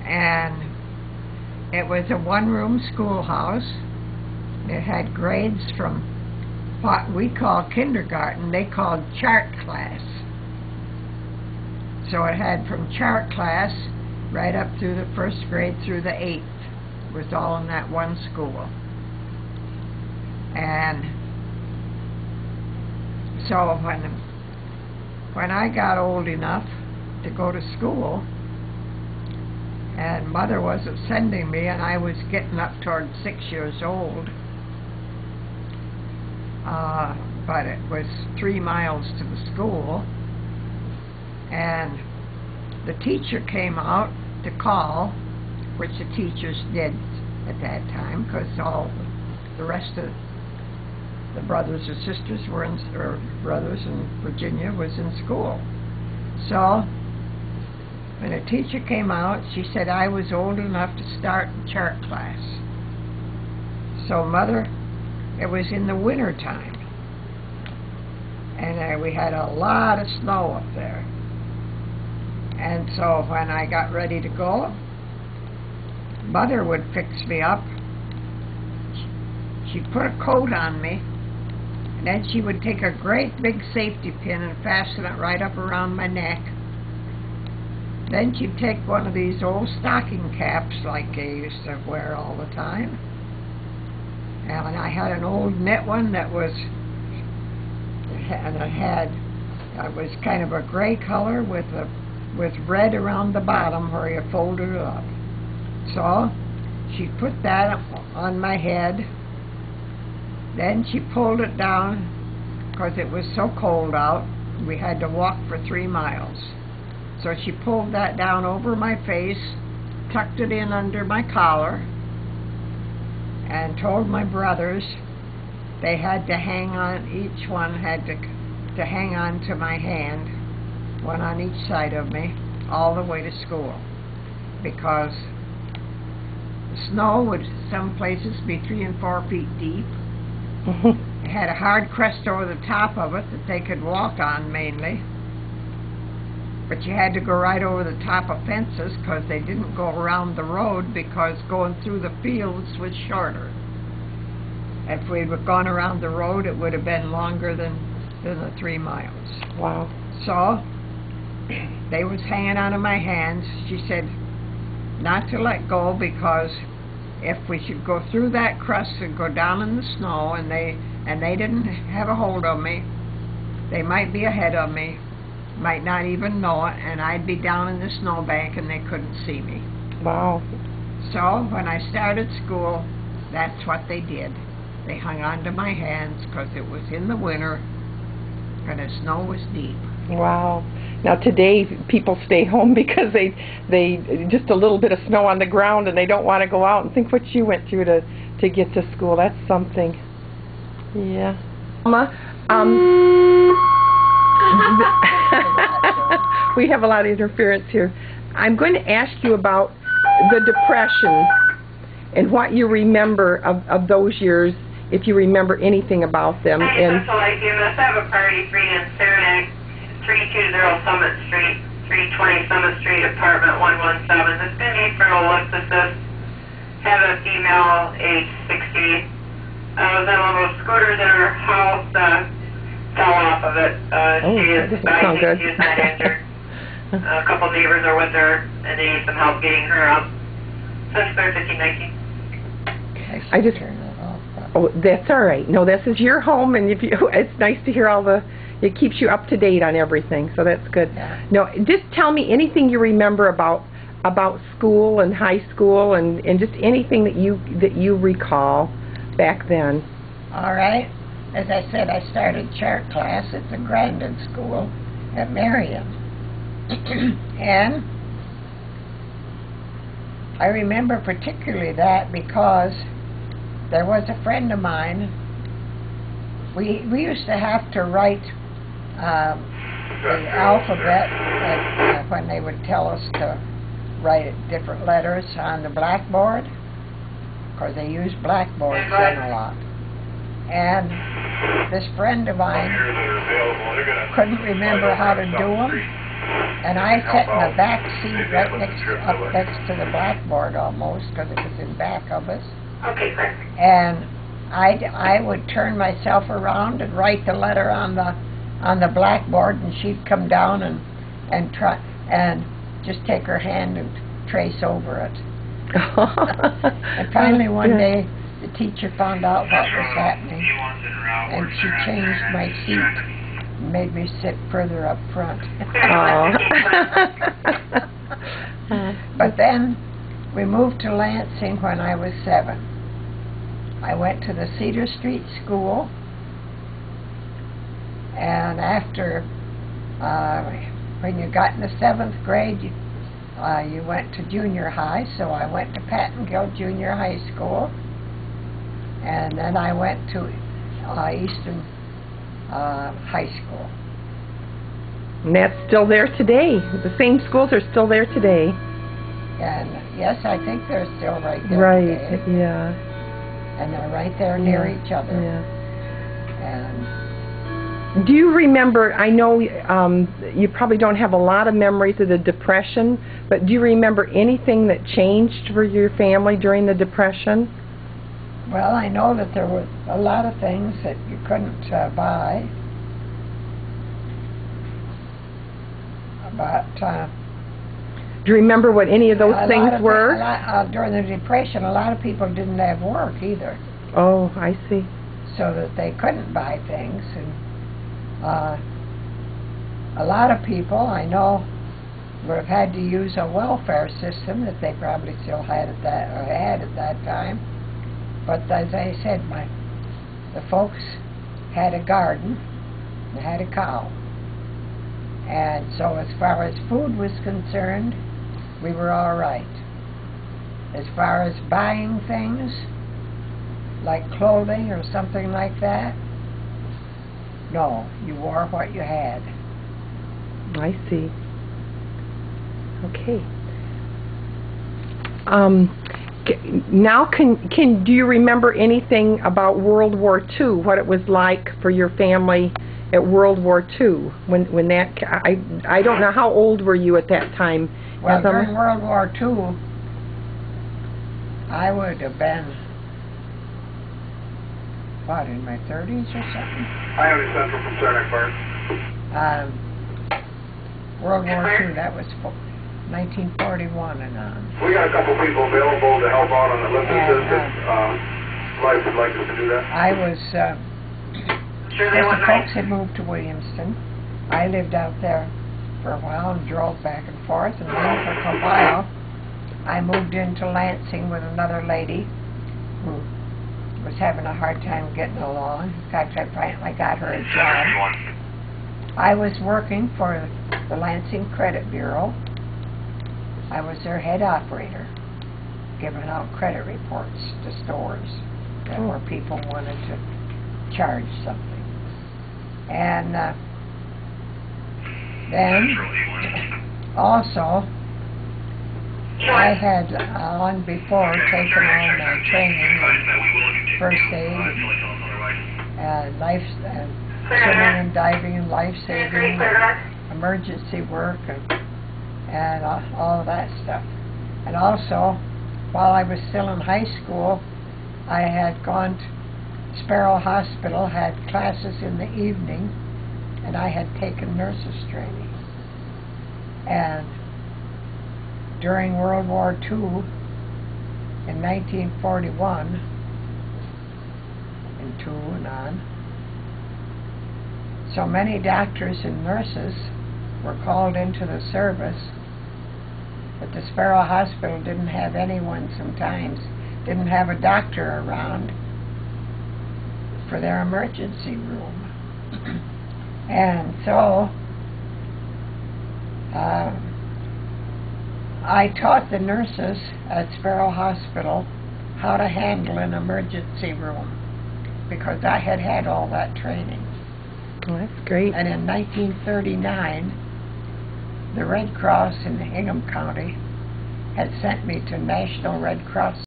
and it was a one-room schoolhouse. It had grades from what we call kindergarten, they called chart class. So it had from chart class right up through the first grade through the 8th. It was all in that one school. And so when I got old enough to go to school, and Mother wasn't sending me, and I was getting up toward 6 years old, but it was 3 miles to the school, and the teacher came out to call, which the teachers did at that time, because all the rest of the brothers or sisters were in, or brothers in Virginia was in school. So when the teacher came out, she said I was old enough to start chart class. So Mother, it was in the winter time, and we had a lot of snow up there. And so when I got ready to go, Mother would fix me up. She'd put a coat on me, and then she would take a great big safety pin and fasten it right up around my neck. Then she'd take one of these old stocking caps like they used to wear all the time. And I had an old knit one that was, and it was kind of a gray color with red around the bottom where you folded it up. So she put that on my head. Then she pulled it down because it was so cold out. We had to walk for 3 miles. So she pulled that down over my face, tucked it in under my collar, and told my brothers they had to hang on, each one had to hang on to my hand, one on each side of me, all the way to school, because the snow would some places be 3 and 4 feet deep. It had a hard crust over the top of it that they could walk on mainly, but you had to go right over the top of fences because they didn't go around the road, because going through the fields was shorter. If we'd gone around the road, it would have been longer than the 3 miles. Wow. So they was hanging onto my hands. She said not to let go, because if we should go through that crust and go down in the snow, and they didn't have a hold of me, they might be ahead of me, might not even know it, and I'd be down in the snowbank and they couldn't see me. Wow. So when I started school, that's what they did. They hung onto my hands because it was in the winter and the snow was deep. Wow. Now today people stay home because they just a little bit of snow on the ground and they don't want to go out, and think what you went through to get to school. That's something. Yeah. Thelma, we have a lot of interference here. I'm going to ask you about the Depression and what you remember of those years, if you remember anything about them. And you must have a party free in Saranac, 320 Summit Street, 320 Summit Street, apartment 117. This is going to be for Alexis. Have a female, age 60. Was on one of those scooters in her house, fell off of it. I think she is not injured. A couple neighbors are with her, and they need some help getting her up. That's clear 1519. I just turn that off. Oh, that's all right. No, this is your home, and if you, it's nice to hear all the. It keeps you up to date on everything, so that's good. Yeah. No, just tell me anything you remember about school and high school, and just anything that you recall back then. All right. As I said, I started chart class at the Grandin School at Marion. And I remember particularly that because there was a friend of mine. We used to have to write the alphabet when they would tell us to write different letters on the blackboard, because they used blackboards then a lot. And this friend of mine couldn't remember how to do them, And I sat in the back seat right up next to the blackboard almost, because it was in back of us. Okay, great. And I would turn myself around and write the letter on the blackboard, and she'd come down and try and just take her hand and trace over it. And finally one day the teacher found out what was happening, and she changed my seat and made me sit further up front. But then we moved to Lansing when I was 7. I went to the Cedar Street School, and after, when you got in the 7th grade, you went to junior high, so I went to Pattongill Junior High School, and then I went to Eastern High School. And that's still there today. The same schools are still there today. And yes, I think they're still right there Right, today. yeah. And they're right there near each other. Yeah. And Do you remember, I know you probably don't have a lot of memories of the Depression, but do you remember anything that changed for your family during the Depression? well, I know that there were a lot of things that you couldn't buy. But Do you remember what any of those things were? During the Depression, a lot of people didn't have work either, Oh, I see. so that they couldn't buy things. And a lot of people I know would have had to use a welfare system that they probably still had at that time. But as I said, the folks had a garden and had a cow. And so as far as food was concerned, we were all right. As far as buying things, like clothing or something like that, no, you wore what you had. I see. Okay. Now, do you remember anything about World War II? What it was like for your family at World War II when that? I don't know, how old were you at that time? Well, during World War II, I would have been, what, in my 30s or something? I am Central from Saranac Park. World War II, that was 1941 and on. We got a couple people available to help out on the lift assistance. Life would like us to do that. I was, Sure they the want folks night. had moved to Williamston. I lived out there for a while and drove back and forth, and then for a while I moved into Lansing with another lady who was having a hard time getting along. In fact, I finally got her a job. I was working for the Lansing Credit Bureau. I was their head operator, giving out credit reports to stores that where people wanted to charge something. And then also I had on before taken on training in first aid and swimming and diving and life saving, emergency work, and all of that stuff. And also, while I was still in high school, I had gone to Sparrow Hospital, had classes in the evening, and I had taken nurses training. And during World War II, in 1941, and 2 and on, so many doctors and nurses were called into the service that the Sparrow Hospital didn't have anyone sometimes, didn't have a doctor around for their emergency room. And so I taught the nurses at Sparrow Hospital how to handle an emergency room because I had had all that training. Oh, that's great. And in 1939, the Red Cross in Hingham County had sent me to National Red Cross